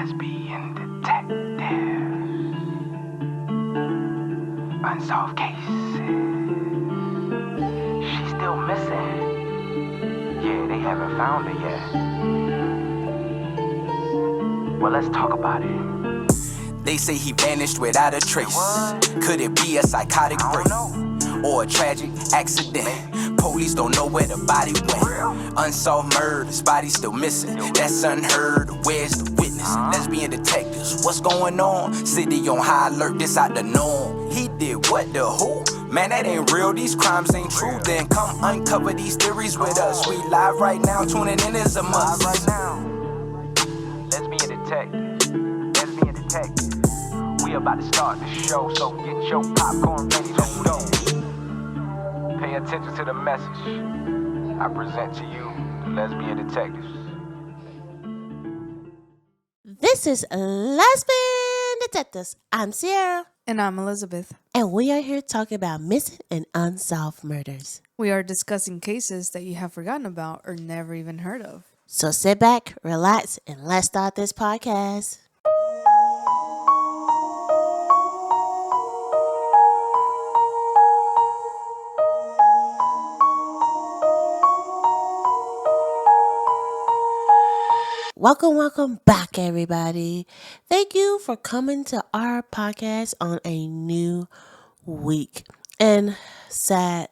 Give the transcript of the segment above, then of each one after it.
lesbian detective. Unsolved cases. She's still missing. Yeah, they haven't found her yet. Well, let's talk about it. They say he vanished without a trace. Could it be a psychotic break or a tragic accident? Police don't know where the body went. Unsolved murders, body still missing. That's unheard. Where's the witness? Lesbian detectives, what's going on? City on high alert, this out the norm. He did what, the who? Man, that ain't real, these crimes ain't true. Then come uncover these theories with us. We live right now, tuning in is a must. Right now, lesbian detective, lesbian detective. We about to start the show, so get your popcorn ready to go. Pay attention to the message I present to you, the lesbian detectives. This is Lesbian Detectives. I'm Sierra. And I'm Elizabeth. And we are here talking about missing and unsolved murders. We are discussing cases that you have forgotten about or never even heard of. So sit back, relax, and let's start this podcast. Welcome back, everybody. Thank you for coming to our podcast on a new week. And sad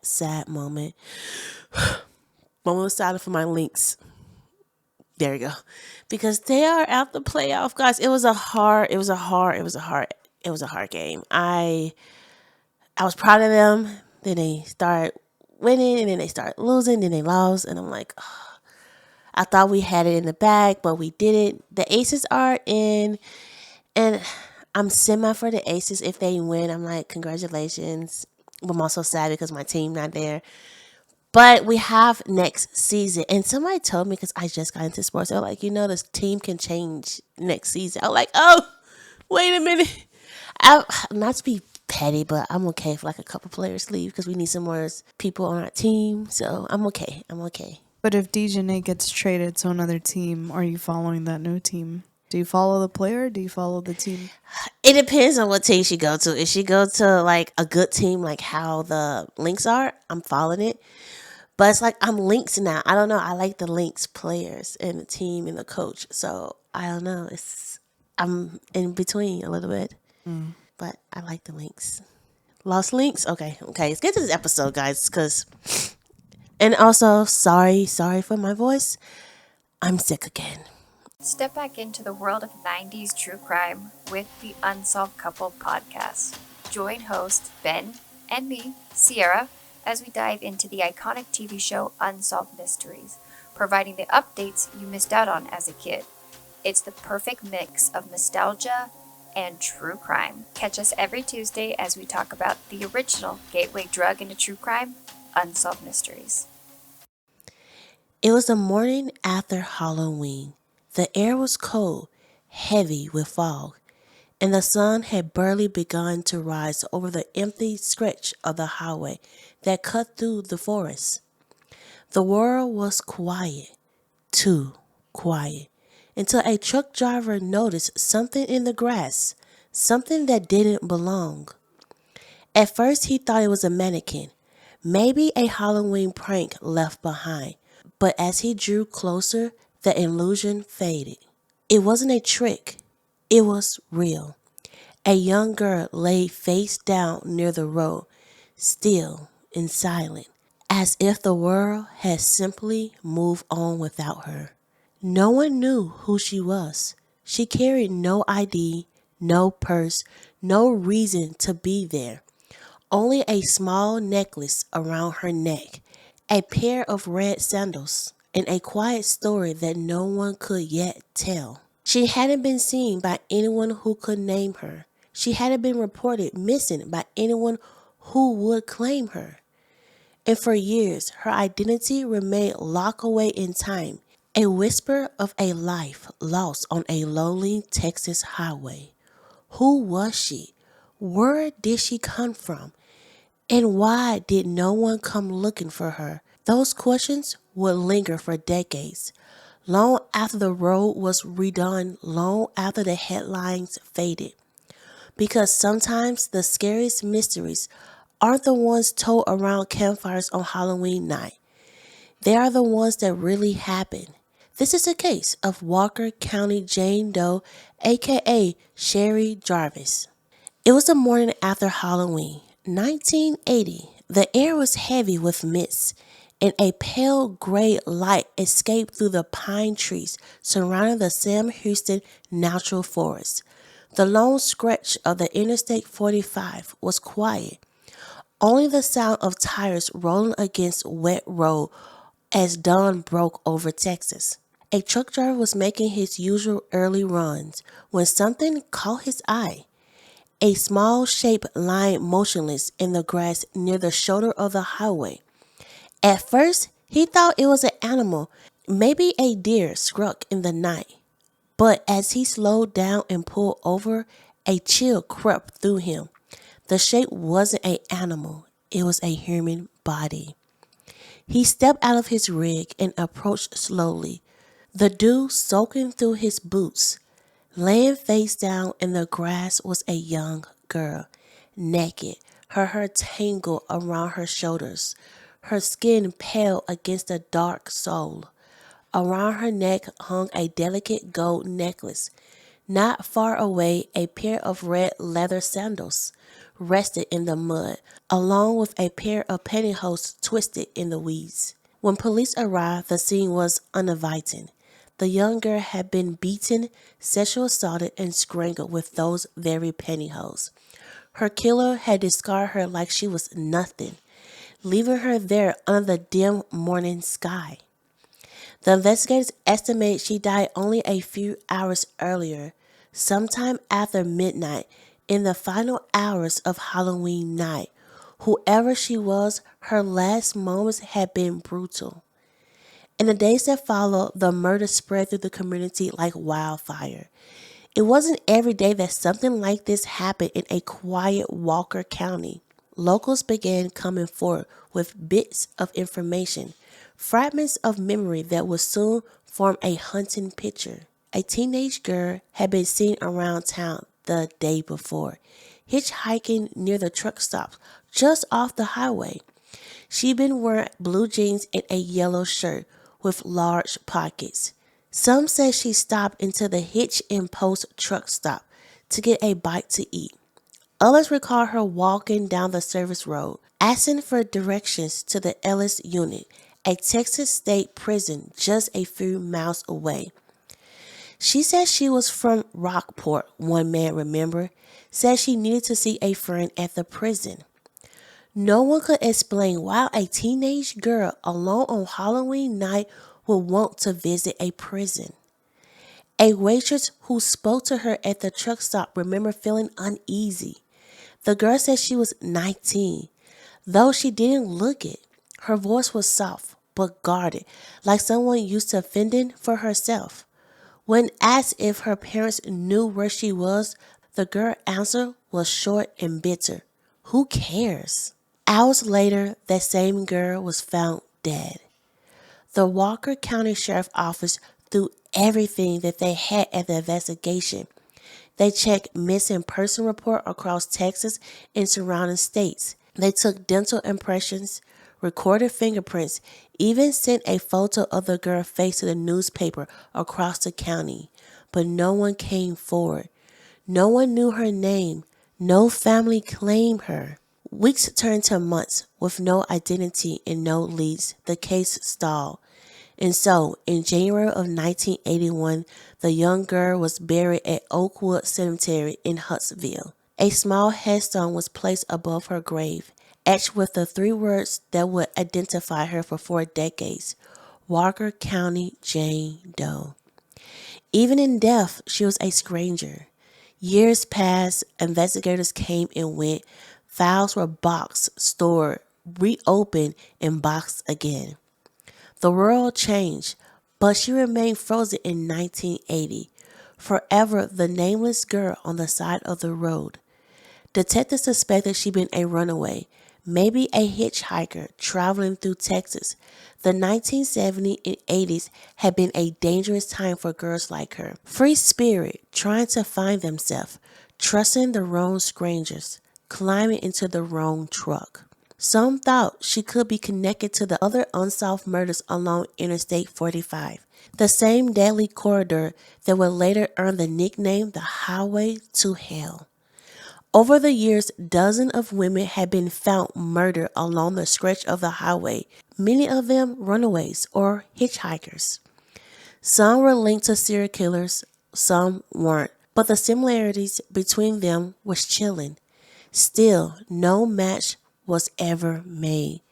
moment. Moment of silence for my Lynx. There we go. Because they are out the playoff, guys. It was a hard game. I was proud of them. Then they start winning, and then they start losing, then they lost, and I'm like, oh. I thought we had it in the bag, but we didn't. The Aces are in, and I'm semi for the Aces. If they win, I'm like, congratulations. But I'm also sad because my team not there. But we have next season. And somebody told me, because I just got into sports, they're like, this team can change next season. I'm like, oh, wait a minute. Not to be petty, but I'm okay if like a couple players leave because we need some more people on our team. So I'm okay. But if DJNA gets traded to another team, are you following that new team? Do you follow the player or do you follow the team? It depends on what team she go to. If she go to like a good team, like how the Lynx are, I'm following it. But it's like I'm Lynx now. I don't know. I like the Lynx players and the team and the coach. So I don't know. I'm in between a little bit. But I like the Lynx. Lost Lynx? Okay. Let's get to this episode, guys, because... And also, sorry for my voice. I'm sick again. Step back into the world of 90s true crime with the Unsolved Couple podcast. Join hosts Ben and me, Sierra, as we dive into the iconic TV show Unsolved Mysteries, providing the updates you missed out on as a kid. It's the perfect mix of nostalgia and true crime. Catch us every Tuesday as we talk about the original gateway drug into true crime, Unsolved Mysteries. It was the morning after Halloween. The air was cold, heavy with fog, and the sun had barely begun to rise over the empty stretch of the highway that cut through the forest. The world was quiet, too quiet, until a truck driver noticed something in the grass, something that didn't belong. At first he thought it was a mannequin, maybe a Halloween prank left behind. But as he drew closer, the illusion faded. It wasn't a trick. It was real. A young girl lay face down near the road, still and silent, as if the world had simply moved on without her. No one knew who she was. She carried no ID, no purse, no reason to be there. Only a small necklace around her neck, a pair of red sandals, and a quiet story that no one could yet tell. She hadn't been seen by anyone who could name her. She hadn't been reported missing by anyone who would claim her. And for years, her identity remained locked away in time, a whisper of a life lost on a lonely Texas highway. Who was she? Where did she come from? And why did no one come looking for her? Those questions would linger for decades, long after the road was redone, long after the headlines faded. Because sometimes the scariest mysteries aren't the ones told around campfires on Halloween night. They are the ones that really happen. This is the case of Walker County Jane Doe, aka Sherri Jarvis. It was the morning after Halloween, 1980. The air was heavy with mist, and a pale gray light escaped through the pine trees surrounding the Sam Houston Natural Forest. The lone stretch of the Interstate 45 was quiet. Only the sound of tires rolling against wet road as dawn broke over Texas. A truck driver was making his usual early runs when something caught his eye. A small shape lying motionless in the grass near the shoulder of the highway. At first, he thought it was an animal, maybe a deer struck in the night. But as he slowed down and pulled over, a chill crept through him. The shape wasn't an animal, it was a human body. He stepped out of his rig and approached slowly, the dew soaking through his boots. Laying face down in the grass was a young girl, naked, her hair tangled around her shoulders, her skin pale against the dark soil. Around her neck hung a delicate gold necklace. Not far away, a pair of red leather sandals rested in the mud, along with a pair of pantyhose twisted in the weeds. When police arrived, the scene was uninviting. The young girl had been beaten, sexually assaulted, and strangled with those very pantyhose. Her killer had discarded her like she was nothing, leaving her there under the dim morning sky. The investigators estimate she died only a few hours earlier, sometime after midnight, in the final hours of Halloween night. Whoever she was, her last moments had been brutal. In the days that followed, the murder spread through the community like wildfire. It wasn't every day that something like this happened in a quiet Walker County. Locals began coming forward with bits of information, fragments of memory that would soon form a haunting picture. A teenage girl had been seen around town the day before, hitchhiking near the truck stop just off the highway. She'd been wearing blue jeans and a yellow shirt with large pockets. Some said she stopped into the Hitch and Post truck stop to get a bite to eat. Others recall her walking down the service road, asking for directions to the Ellis unit, a Texas state prison just a few miles away. She said she was from Rockport, one man remembered, said she needed to see a friend at the prison. No one could explain why a teenage girl alone on Halloween night would want to visit a prison. A waitress who spoke to her at the truck stop remembered feeling uneasy. The girl said she was 19, though she didn't look it. Her voice was soft but guarded, like someone used to fending for herself. When asked if her parents knew where she was, the girl's answer was short and bitter. Who cares? Hours later, that same girl was found dead. The Walker County Sheriff's Office threw everything that they had at the investigation. They checked missing person report across Texas and surrounding states. They took dental impressions, recorded fingerprints, even sent a photo of the girl's face to the newspaper across the county. But no one came forward. No one knew her name. No family claimed her. Weeks turned to months with no identity and no leads. The case stalled. And so, in January of 1981, the young girl was buried at Oakwood Cemetery in Huntsville. A small headstone was placed above her grave, etched with the 3 words that would identify her for 4 decades: Walker County Jane Doe. Even in death, she was a stranger. Years passed, investigators came and went. Files were boxed, stored, reopened, and boxed again. The world changed, but she remained frozen in 1980, forever the nameless girl on the side of the road. Detectives suspected she'd been a runaway, maybe a hitchhiker traveling through Texas. The 1970s and 80s had been a dangerous time for girls like her. Free spirit, trying to find themselves, trusting the wrong strangers, climbing into the wrong truck. Some thought she could be connected to the other unsolved murders along Interstate 45, the same deadly corridor that would later earn the nickname the Highway to Hell. Over the years, dozens of women had been found murdered along the stretch of the highway, many of them runaways or hitchhikers. Some were linked to serial killers, some weren't, but the similarities between them was chilling. Still, no match was ever made.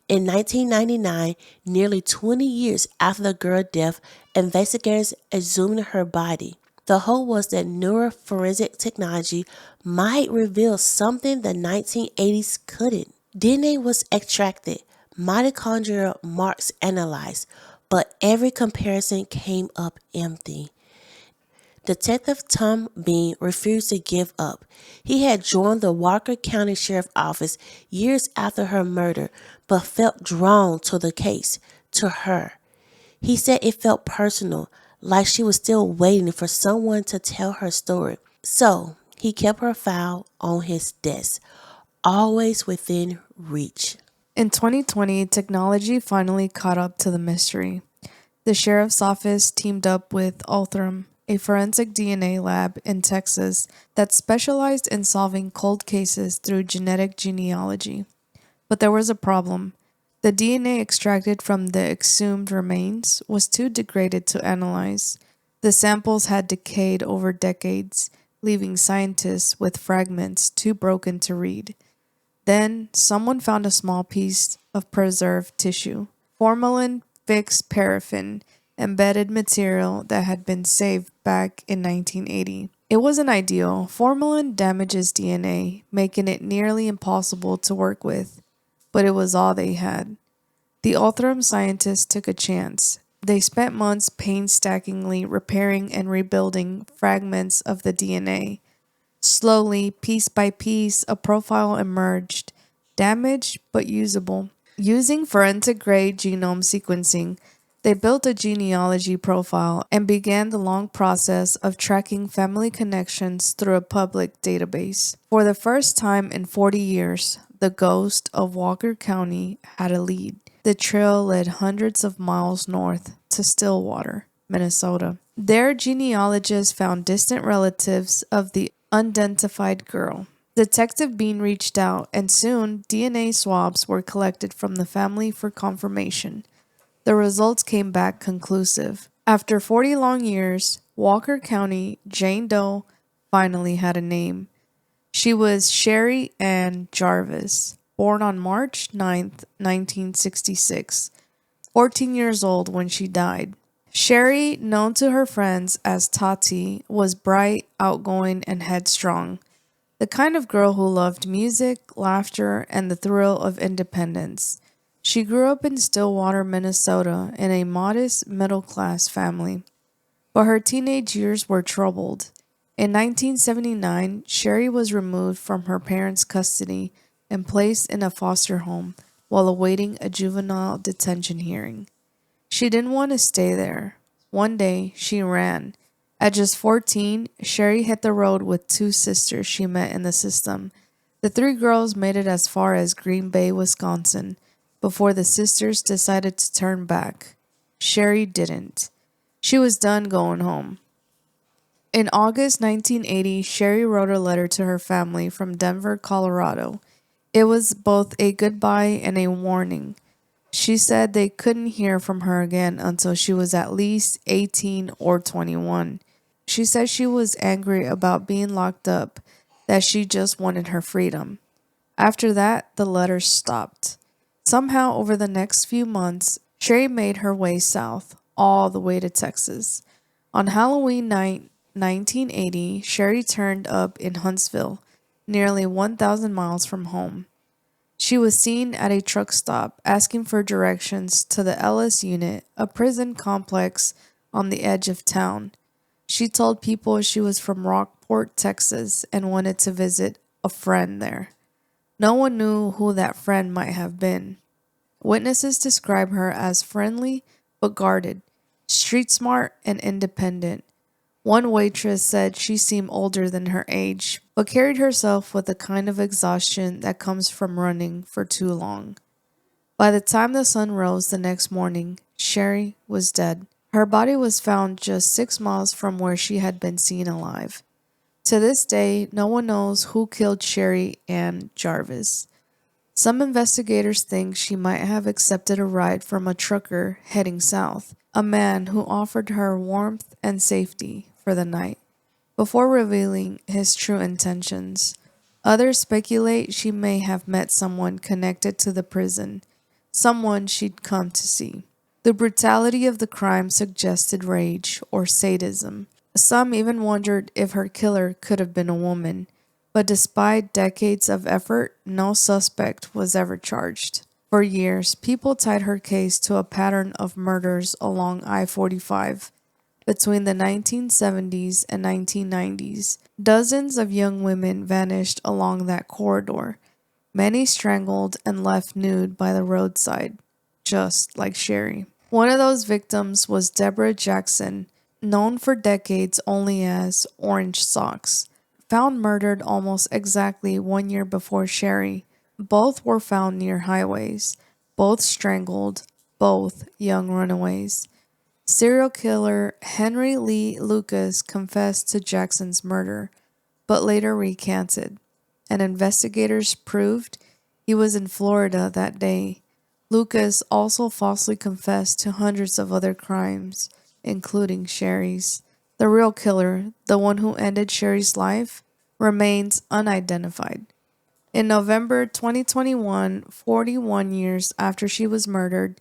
In 1999, nearly 20 years after the girl's death, investigators exhumed her body. The hope was that neuroforensic technology might reveal something the 1980s couldn't. DNA was extracted, mitochondrial marks analyzed, but every comparison came up empty. Detective Tom Bean refused to give up. He had joined the Walker County Sheriff's Office years after her murder, but felt drawn to the case, to her. He said it felt personal, like she was still waiting for someone to tell her story. So he kept her file on his desk, always within reach. In 2020, technology finally caught up to the mystery. The sheriff's office teamed up with Ulthram, a forensic DNA lab in Texas that specialized in solving cold cases through genetic genealogy. But there was a problem. The DNA extracted from the exhumed remains was too degraded to analyze. The samples had decayed over decades, leaving scientists with fragments too broken to read. Then, someone found a small piece of preserved tissue, formalin-fixed paraffin, embedded material that had been saved back in 1980. It wasn't ideal. Formalin damages DNA, making it nearly impossible to work with, but it was all they had. The Ulthram scientists took a chance. They spent months painstakingly repairing and rebuilding fragments of the DNA. Slowly, piece by piece, a profile emerged, damaged but usable. Using forensic-grade genome sequencing, they built a genealogy profile and began the long process of tracking family connections through a public database. For the first time in 40 years, the ghost of Walker County had a lead. The trail led hundreds of miles north to Stillwater, Minnesota. There, genealogists found distant relatives of the unidentified girl. Detective Bean reached out, and soon DNA swabs were collected from the family for confirmation. The results came back conclusive. After 40 long years, Walker County Jane Doe finally had a name. She was Sherri Ann Jarvis, born on March 9, 1966, 14 years old when she died. Sherri, known to her friends as Tati, was bright, outgoing, and headstrong. The kind of girl who loved music, laughter, and the thrill of independence. She grew up in Stillwater, Minnesota, in a modest, middle-class family. But her teenage years were troubled. In 1979, Sherri was removed from her parents' custody and placed in a foster home while awaiting a juvenile detention hearing. She didn't want to stay there. One day, she ran. At just 14, Sherri hit the road with two sisters she met in the system. The three girls made it as far as Green Bay, Wisconsin, before the sisters decided to turn back. Sherri didn't. She was done going home. In August 1980, Sherri wrote a letter to her family from Denver, Colorado. It was both a goodbye and a warning. She said they couldn't hear from her again until she was at least 18 or 21. She said she was angry about being locked up, that she just wanted her freedom. After that, the letter stopped. Somehow, over the next few months, Sherri made her way south, all the way to Texas. On Halloween night, 1980, Sherri turned up in Huntsville, nearly 1,000 miles from home. She was seen at a truck stop asking for directions to the Ellis Unit, a prison complex on the edge of town. She told people she was from Rockport, Texas, and wanted to visit a friend there. No one knew who that friend might have been. Witnesses describe her as friendly but guarded, street smart and independent. One waitress said she seemed older than her age, but carried herself with the kind of exhaustion that comes from running for too long. By the time the sun rose the next morning, Sherri was dead. Her body was found just 6 miles from where she had been seen alive. To this day, no one knows who killed Sherri Ann Jarvis. Some investigators think she might have accepted a ride from a trucker heading south, a man who offered her warmth and safety for the night, before revealing his true intentions. Others speculate she may have met someone connected to the prison, someone she'd come to see. The brutality of the crime suggested rage or sadism. Some even wondered if her killer could have been a woman, but despite decades of effort, no suspect was ever charged. For years, people tied her case to a pattern of murders along I-45. Between the 1970s and 1990s, dozens of young women vanished along that corridor, many strangled and left nude by the roadside, just like Sherri. One of those victims was Deborah Jackson, known for decades only as Orange Socks, found murdered almost exactly 1 year before Sherri. Both were found near highways, both strangled, both young runaways. Serial killer Henry Lee Lucas confessed to Jackson's murder, but later recanted, and investigators proved he was in Florida that day. Lucas also falsely confessed to hundreds of other crimes, including Sherri's. The real killer, the one who ended Sherri's life, remains unidentified. In November 2021, 41 years after she was murdered,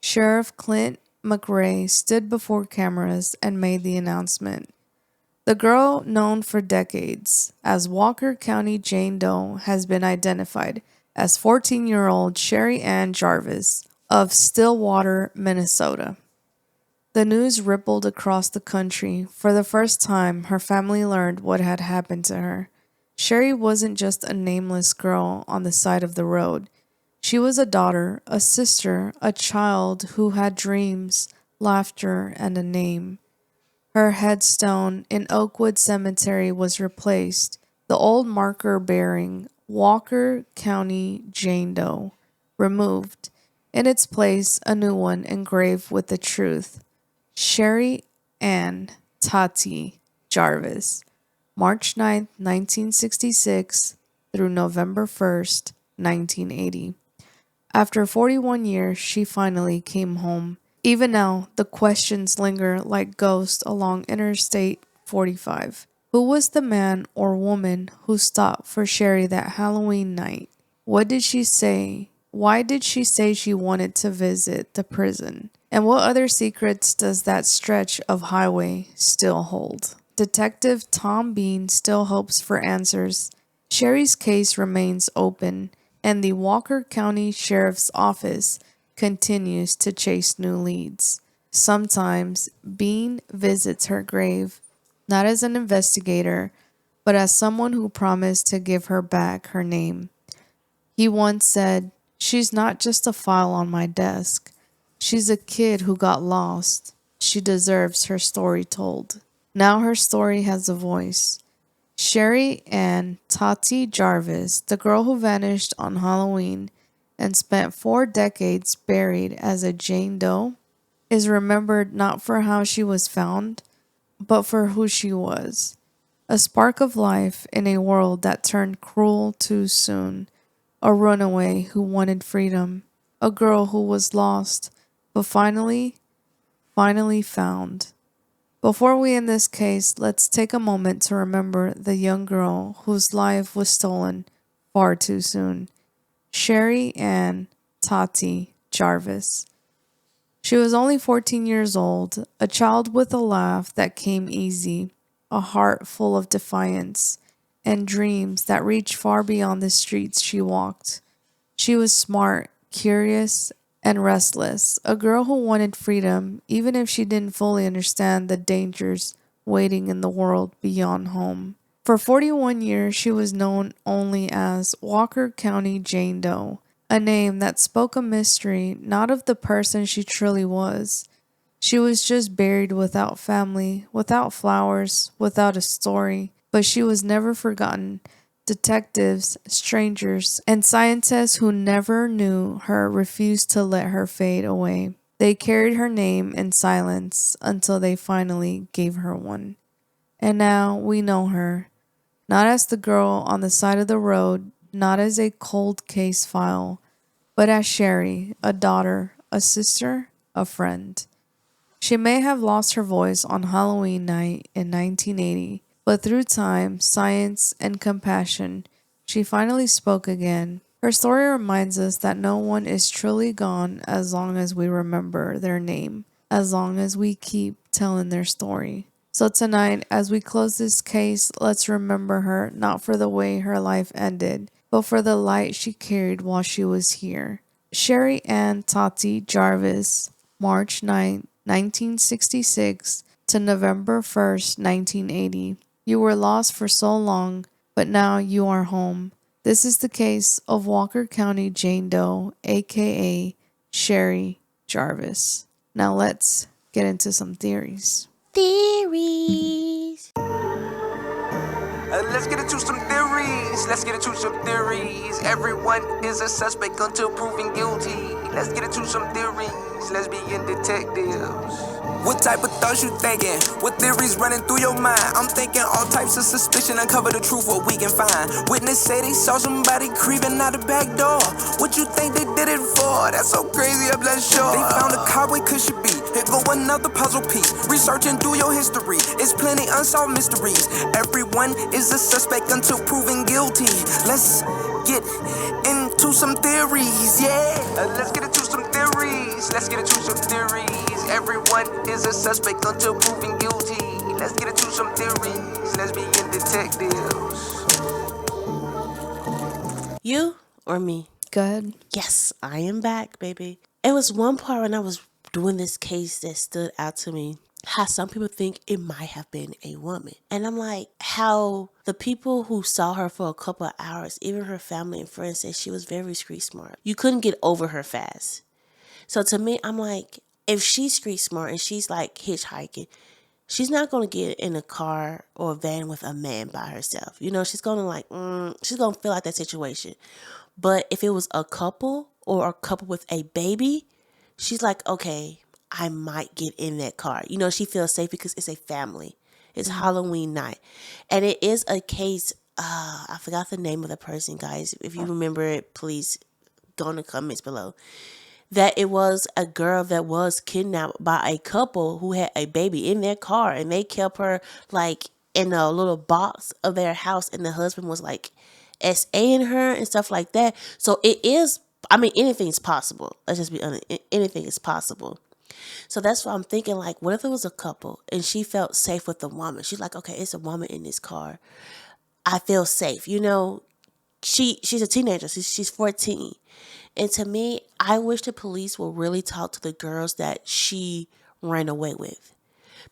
Sheriff Clint McRae stood before cameras and made the announcement. The girl, known for decades as Walker County Jane Doe, has been identified as 14-year-old Sherri Ann Jarvis of Stillwater, Minnesota. The news rippled across the country. For the first time, her family learned what had happened to her. Sherri wasn't just a nameless girl on the side of the road. She was a daughter, a sister, a child who had dreams, laughter, and a name. Her headstone in Oakwood Cemetery was replaced, the old marker bearing Walker County Jane Doe removed. In its place, a new one engraved with the truth. Sherri Ann Tati Jarvis, March 9, 1966 through November 1st, 1980. After 41 years, she finally came home. Even now, the questions linger like ghosts along Interstate 45. Who was the man or woman who stopped for Sherri that Halloween night? What did she say? Why did she say she wanted to visit the prison? And what other secrets does that stretch of highway still hold? Detective Tom Bean still hopes for answers. Sherri's case remains open, and the Walker County Sheriff's Office continues to chase new leads. Sometimes Bean visits her grave, not as an investigator, but as someone who promised to give her back her name. He once said, "She's not just a file on my desk. She's a kid who got lost. She deserves her story told." Now her story has a voice. Sherri Ann Tati Jarvis, the girl who vanished on Halloween and spent 4 decades buried as a Jane Doe, is remembered not for how she was found, but for who she was. A spark of life in a world that turned cruel too soon. A runaway who wanted freedom. A girl who was lost, but finally found. Before we end this case, let's take a moment to remember the young girl whose life was stolen far too soon. Sherri Ann Tati Jarvis. She was only 14 years old, a child with a laugh that came easy, a heart full of defiance, and dreams that reached far beyond the streets she walked. She was smart, curious, and restless, a girl who wanted freedom, even if she didn't fully understand the dangers waiting in the world beyond home. For 41 years, she was known only as Walker County Jane Doe, a name that spoke a mystery not of the person she truly was. She was just buried without family, without flowers, without a story, but she was never forgotten. Detectives, strangers, and scientists who never knew her refused to let her fade away. They carried her name in silence until they finally gave her one. And now we know her, not as the girl on the side of the road, not as a cold case file, but as Sherri, a daughter, a sister, a friend. She may have lost her voice on Halloween night in 1980, but through time, science, and compassion, she finally spoke again. Her story reminds us that no one is truly gone as long as we remember their name, as long as we keep telling their story. So tonight, as we close this case, let's remember her not for the way her life ended, but for the light she carried while she was here. Sherri Ann Tati Jarvis, March 9, 1966 to November 1st, 1980. You were lost for so long, but now you are home. This is the case of Walker County Jane Doe, aka Sherri Jarvis. Now let's get into some theories. Theories. Let's get into some theories. Let's get into some theories. Everyone is a suspect until proven guilty. Let's get into some theories. Lesbian detectives. What type of thoughts you thinking? What theories running through your mind? I'm thinking all types of suspicion. Uncover the truth, what we can find. Witness say they saw somebody creeping out the back door. What you think they did it for? That's so crazy, I'm not sure. They found a car, where could she be? Here go another puzzle piece. Researching through your history. It's plenty unsolved mysteries. Everyone is a suspect until proven guilty. Let's get into some theories, yeah. Let's get into some theories. Let's get into some theories. Everyone is a suspect until proven guilty. Let's get into some theories. Lesbian detectives. You or me? Good. Yes, I am back, baby. It was one part when I was doing this case that stood out to me. How some people think it might have been a woman. And I'm like, how the people who saw her for a couple of hours, even her family and friends, said she was very street smart. You couldn't get over her fast. So to me, I'm like, if she's street smart and she's like hitchhiking, she's not going to get in a car or a van with a man by herself. You know, she's going to she's going to feel like that situation. But if it was a couple or a couple with a baby, she's like, okay, I might get in that car. You know, she feels safe because it's a family. It's Halloween night. And it is a case, I forgot the name of the person, guys. If you remember it, please go in the comments below. That it was a girl that was kidnapped by a couple who had a baby in their car. And they kept her like in a little box of their house. And the husband was like SAing her and stuff like that. So it is, I mean, anything's possible. Let's just be honest. Anything is possible. So that's why I'm thinking, like, what if it was a couple and she felt safe with the woman? She's like, okay, it's a woman in this car. I feel safe. You know, she's a teenager. She's 14. And to me, I wish the police will really talk to the girls that she ran away with.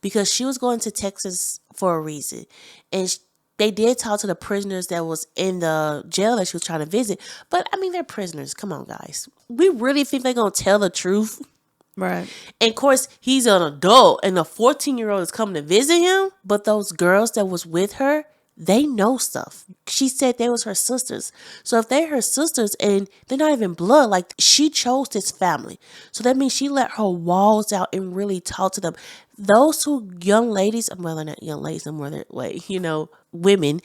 Because she was going to Texas for a reason. And they did talk to the prisoners that was in the jail that she was trying to visit. But, I mean, they're prisoners. Come on, guys. We really think they're going to tell the truth? Right. And of course, he's an adult and a 14-year-old is coming to visit him. But those girls that was with her, they know stuff. She said they was her sisters. So if they're her sisters and they're not even blood, like she chose this family. So that means she let her walls out and really talk to them. Those two young ladies, well, they're not young ladies, no more their way, you know, women,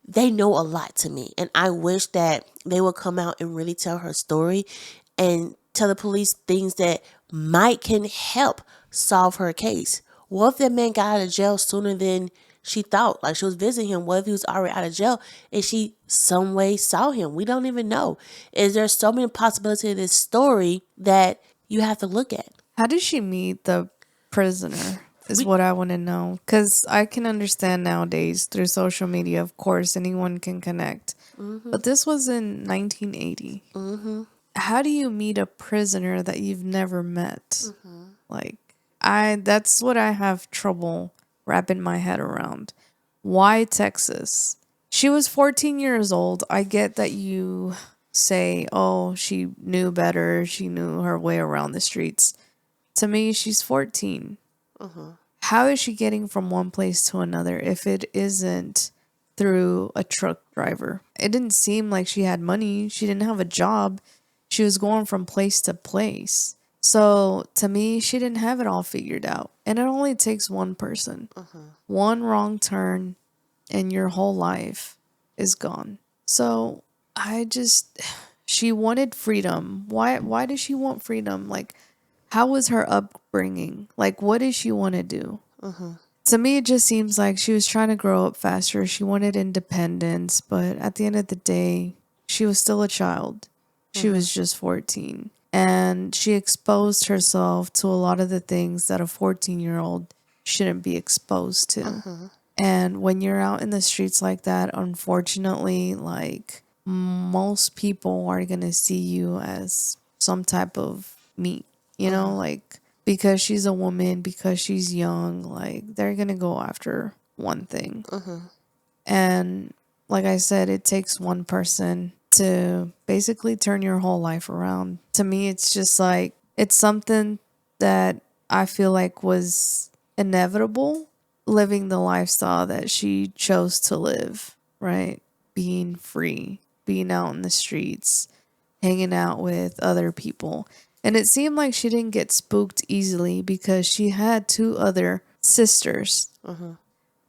they know a lot to me. And I wish that they would come out and really tell her story and tell the police things that might can help solve her case. What if that man got out of jail sooner than she thought? Like she was visiting him. What if he was already out of jail and she some way saw him? We don't even know. Is there so many possibilities in this story that you have to look at? How did she meet the prisoner is what I want to know. Because I can understand nowadays through social media, of course, anyone can connect. Mm-hmm. But this was in 1980. Mm-hmm. How do you meet a prisoner that you've never met? Mm-hmm. Like, that's what I have trouble wrapping my head around. Why Texas? She was 14 years old. I get that you say, oh, she knew better. She knew her way around the streets. To me, she's 14. How is she getting from one place to another if it isn't through a truck driver? It didn't seem like she had money. She didn't have a job. She was going from place to place. So to me, she didn't have it all figured out. And it only takes one person. One wrong turn and your whole life is gone. So she wanted freedom. Why does she want freedom? Like, how was her upbringing? Like, what does she want to do? To me, it just seems like she was trying to grow up faster. She wanted independence, but at the end of the day, she was still a child. She was just 14. And she exposed herself to a lot of the things that a 14-year-old shouldn't be exposed to. And when you're out in the streets like that, unfortunately, like, most people are going to see you as some type of meat, you know, like, because she's a woman, because she's young, like, they're going to go after one thing. And like I said, it takes one person to basically turn your whole life around. To me, it's just like, it's something that I feel like was inevitable, living the lifestyle that she chose to live, right? Being free, being out in the streets, hanging out with other people. And it seemed like she didn't get spooked easily because she had 2 other sisters.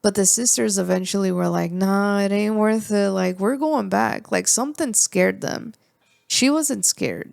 But the sisters eventually were like, nah, it ain't worth it. Like, we're going back. Like, something scared them. She wasn't scared.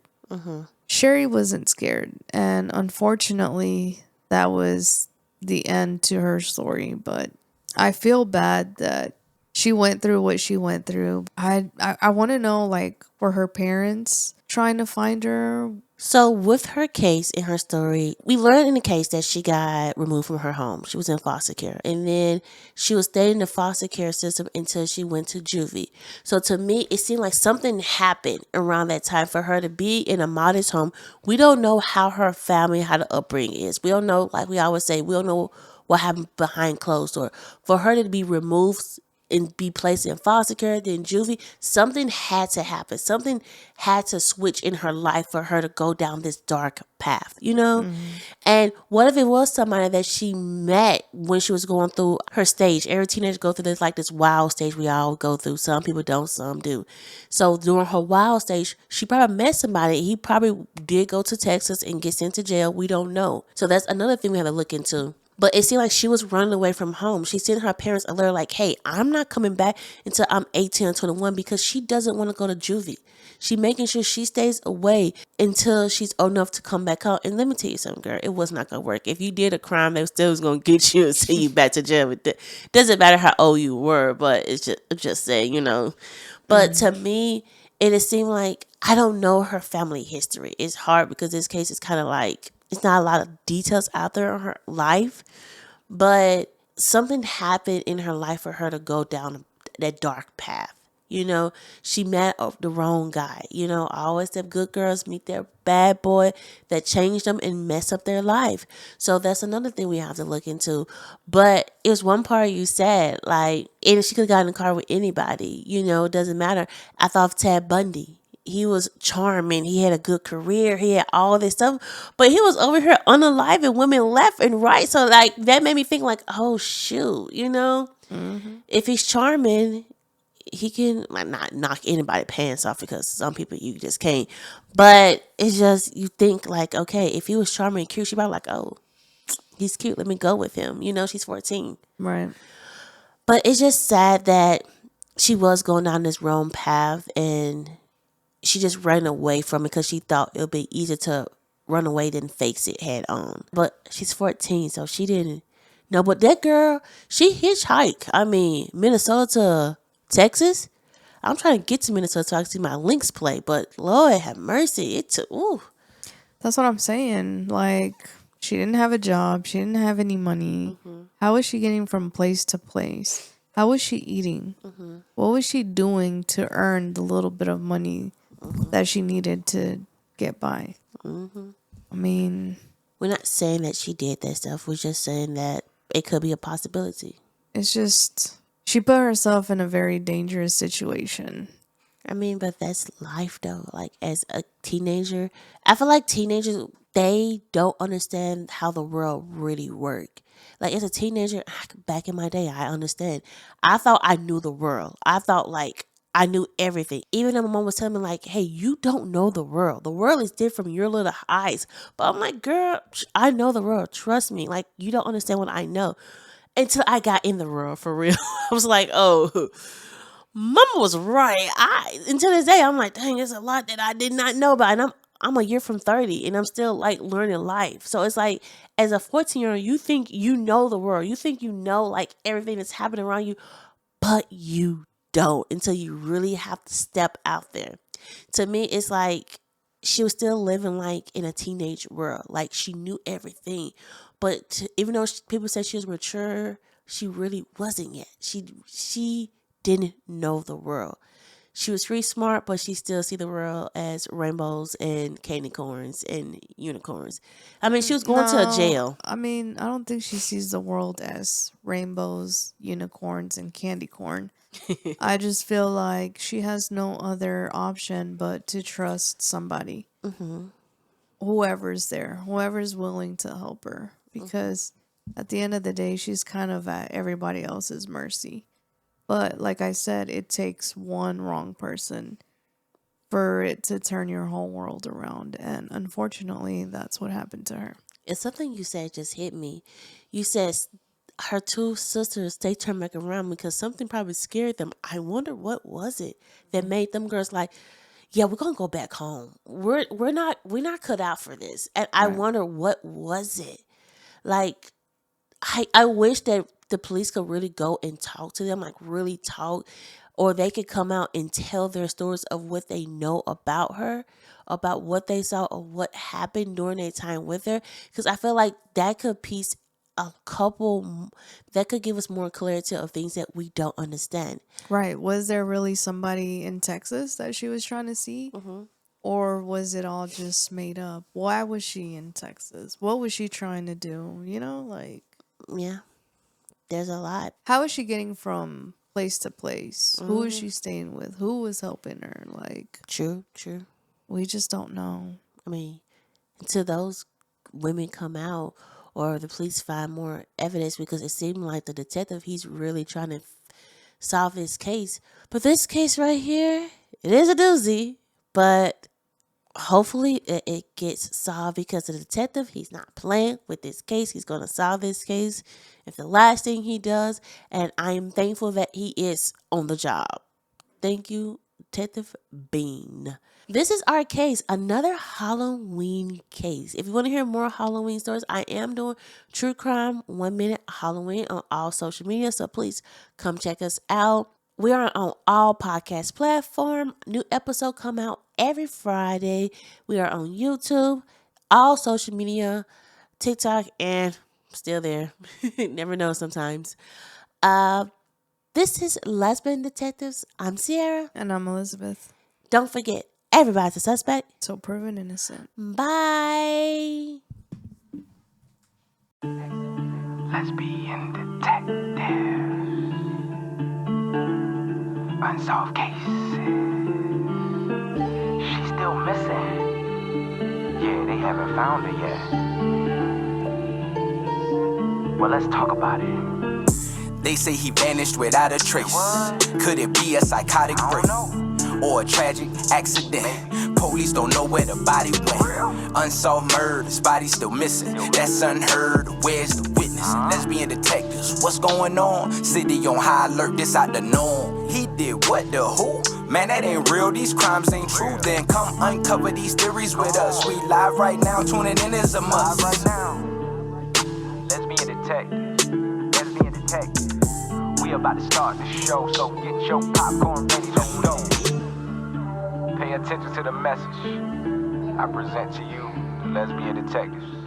Sherri wasn't scared. And unfortunately, that was the end to her story. But I feel bad that she went through what she went through. I want to know, like, were her parents trying to find her? So with her case and her story, we learned in the case that she got removed from her home. She was in foster care. And then she was staying in the foster care system until she went to juvie. So to me, it seemed like something happened around that time for her to be in a modest home. We don't know how her family, how the upbringing is. We don't know, like we always say, we don't know what happened behind closed doors. For her to be removed and be placed in foster care, then juvie, something had to happen. Something had to switch in her life for her to go down this dark path, you know? And what if it was somebody that she met when she was going through her stage? Every teenager go through this, like, this wild stage we all go through. Some people don't, some do. So during her wild stage, she probably met somebody. He probably did go to Texas and get sent to jail. We don't know. So that's another thing we have to look into. But it seemed like she was running away from home. She sent her parents a letter like, hey, I'm not coming back until I'm 18 or 21 because she doesn't want to go to juvie. She making sure she stays away until she's old enough to come back home. And let me tell you something, girl, it was not going to work. If you did a crime, they still was going to get you and send you back to jail. It doesn't matter how old you were, but I'm just saying, you know. But to me, it seemed like, I don't know her family history. It's hard because this case is kind of like, it's not a lot of details out there on her life, but something happened in her life for her to go down that dark path. You know, she met the wrong guy. You know, always them good girls meet their bad boy that changed them and mess up their life. So that's another thing we have to look into. But it was one part you said, like, and she could have gotten in the car with anybody. You know, it doesn't matter. I thought of Ted Bundy. He was charming. He had a good career. He had all this stuff. But he was over here unaliving women left and right. So, like, that made me think, like, oh, shoot, you know? If he's charming, he can, like, not knock anybody's pants off because some people you just can't. But it's just, you think, like, okay, if he was charming and cute, she'd probably like, oh, he's cute. Let me go with him. You know, she's 14. Right. But it's just sad that she was going down this wrong path and she just ran away from it because she thought it would be easier to run away than face it head on. But she's 14, so she didn't know. But that girl, she hitchhiked. I mean, Minnesota to Texas. I'm trying to get to Minnesota so I can see my Lynx play. But Lord have mercy, it took, ooh. That's what I'm saying. Like, she didn't have a job. She didn't have any money. How was she getting from place to place? How was she eating? What was she doing to earn the little bit of money that she needed to get by? I mean, we're not saying that she did that stuff. We're just saying that it could be a possibility. It's just, She put herself in a very dangerous situation. I mean, but that's life though. Like as a teenager, I feel like teenagers, they don't understand how the world really work. Like as a teenager, back in my day, I understand. I thought I knew the world. I thought like I knew everything. Even though my mom was telling me like, "Hey, you don't know the world. The world is different from your little eyes." But I'm like, "Girl, I know the world. Trust me. Like you don't understand what I know." Until I got in the world for real, I was like, "Oh." Mama was right. Until this day, I'm like, dang, there's a lot that I did not know about. And I'm a year from 30 and I'm still like learning life. So it's like as a 14-year-old, you think you know the world. You think you know like everything that's happening around you, but you don't until you really have to step out there. To me, it's like she was still living like in a teenage world. Like she knew everything. But even though people said she was mature, she really wasn't yet. She didn't know the world. She was pretty smart, but she still see the world as rainbows and candy corns and unicorns. I mean, she was going to a jail. I mean, I don't think she sees the world as rainbows, unicorns, and candy corn. I just feel like she has no other option but to trust somebody. Whoever's there, whoever's willing to help her. Because at the end of the day, she's kind of at everybody else's mercy. But like I said, it takes one wrong person for it to turn your whole world around. And unfortunately, that's what happened to her. It's something you said just hit me. You said her two sisters, they turned back around because something probably scared them. I wonder what was it that made them girls like, yeah, we're gonna go back home. We're not cut out for this. And I wonder what was it. Like I wish that the police could really go and talk to them, like really talk, or they could come out and tell their stories of what they know about her, about what they saw or what happened during their time with her. Because I feel like that could piece that could give us more clarity of things that we don't understand. Right. Was there really somebody in Texas that she was trying to see? Or was it all just made up? Why was she in Texas? What was she trying to do? You know, like... Yeah. There's a lot. How is she getting from place to place? Who is she staying with? Who was helping her? Like, True. we just don't know. I mean, until those women come out or the police find more evidence, because it seemed like the detective, he's really trying to solve this case. But this case right here, it is a doozy, but hopefully it gets solved because the detective, he's not playing with this case. He's going to solve this case if the last thing he does. And I am thankful that he is on the job. Thank you, Detective Bean. This is our case, another Halloween case. If you want to hear more Halloween stories, I am doing True Crime 1 Minute Halloween on all social media. So please come check us out. We are on all podcast platforms. New episode come out every Friday. We are on YouTube, all social media, TikTok, and still there. Never know sometimes. This is Lesbian Detectives. I'm Sierra. And I'm Elizabeth. Don't forget, everybody's a suspect. So proven innocent. Bye. Lesbian detective. Unsolved cases. She's still missing. Yeah, they haven't found her yet. Well, let's talk about it. They say he vanished without a trace. Could it be a psychotic break or a tragic accident? Police don't know where the body went. Unsolved murders, body still missing. That's unheard. Where's the witness? Lesbian detectives, what's going on? City on high alert, this out the norm. He did what, the who? Man, that ain't real, these crimes ain't true. Then come uncover these theories with us. We live right now, tuning in is a must. Right now, lesbian detective. We about to start the show, so get your popcorn ready. Let's go. Pay attention to the message I present to you, the lesbian detectives.